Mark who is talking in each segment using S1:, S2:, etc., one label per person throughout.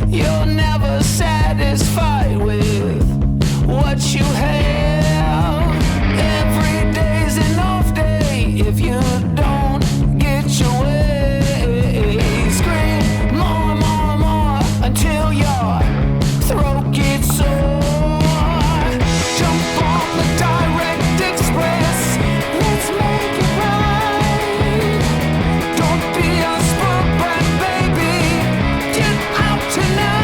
S1: You're never satisfied with what you have. Every day's an off day if you don't get your way. Scream more, more, more until your throat gets sore. Jump on the direct express, let's make it right. Don't be a spoiled brat, baby, get out tonight.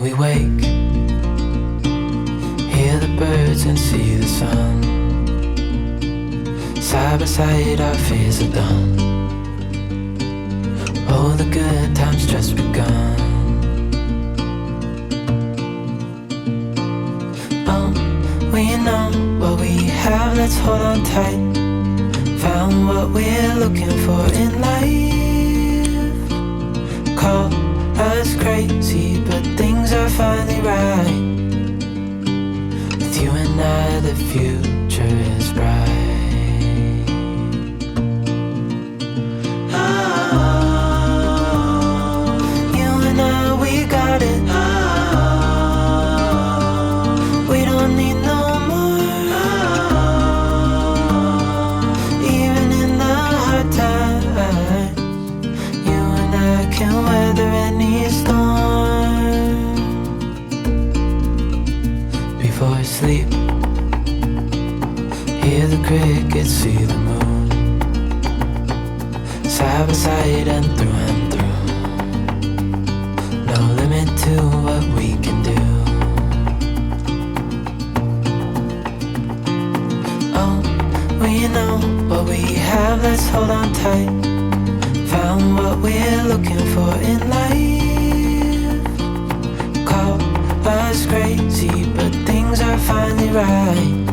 S1: we wake, hear the birds and see the sun. Side by side our fears are done. Oh, the good times just begun. We know what we have, let's hold on tight. Found what we're looking for in life. Call us crazy, but things are finally right. With you and I, the future is bright. Oh, you and I, we got it. We don't need no more. Even in the hard times, you and I can weather any storm. Before I sleep, hear the crickets, see the moon. Side by side and through. No limit to what we can do. We know what we have, let's hold on tight. Found what we're looking for in life. Call us crazy, but things are finally right.